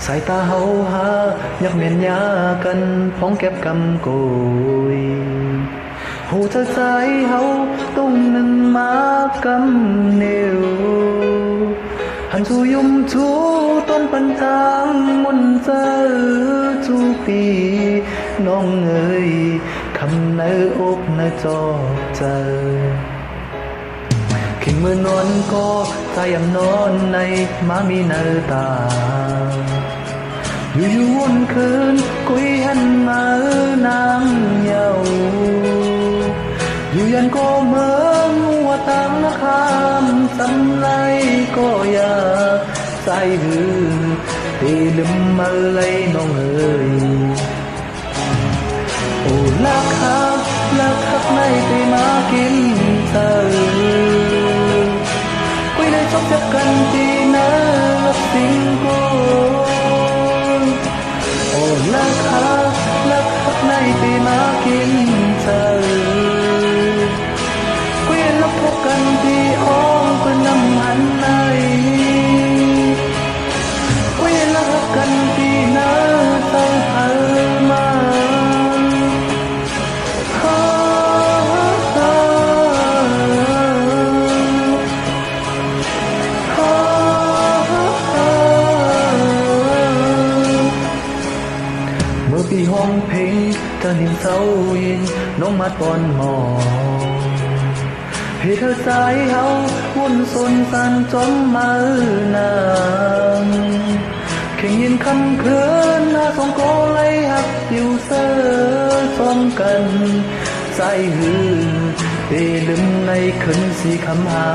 สายตาเฮาหาอยากเมียนยากันพ้องเก็บกำโกยหูเธอใจเฮาต้องนึงมากำเนียวหันสู่ยุมทูต้นปันทางมุนเจอทุกปีน้องเอ๋ยคำในอกในจอเจอขิงมือนอนก็ตายยังนอนในมามีเนตาอยู่วนคืนกุยหันมานางเยาอยู่ยันก็เมืองหัวตังคำสำไรก็อยากใจหือตีลืมมาเลยน้องเอ๋ยโอ้ลักฮักในตีมากินเธอกุยได้ชอบจับกันที่นั่นลักสิงโกลักฮักในปีมากินเธอคุยลักพบกันที่อ้อมก็นำหันในคุยลักฮักกันที่หน้าเธอเธอมาปีห้องเพลงเธอเห็นเสายินน้องมาตอนหมอให้เธอสายเฮาวุ่นสนสันจมมาหนางแข่งยินคำคืนหน้าสองโกไล่หักอยู่เสือซ้อมกันใจหือเตลืมในคืนสีคำหา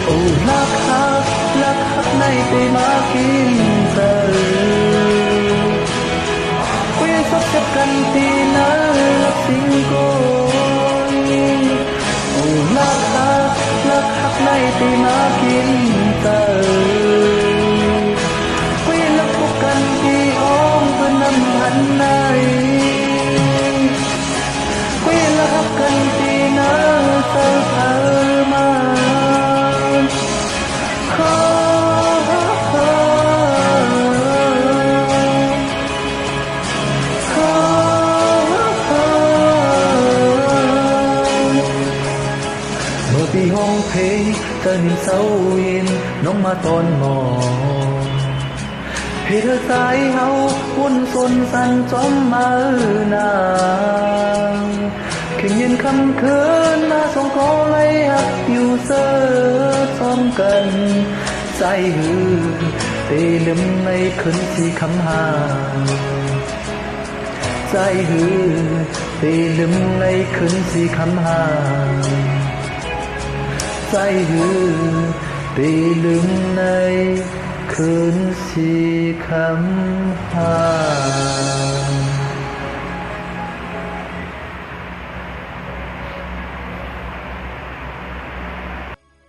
โอ้ลักฮักในปีมากินเธอคุยสับจับกันที่นั่นลักสิงโกโอ้ลักฮักในปีมากินเธอคุยลักพบกันที่อ้อมเพื่อนำหันในคุยลักฮักกันที่นั่นเธอเธอมาปีห้องเพลงเธอเห็นเสายินน้องมาตอนหมอให้เธอสายเฮาวุ่นสนสันจมมาหนางแข่งยินคำคืนหน้าสองโกไล่หักอยู่เสือซ้อมกันใจหือเตลืมในคืนที่คำหาใจหือเตลืมในคืนที่คำหาใจหือตีลืมในคืนสีคำหา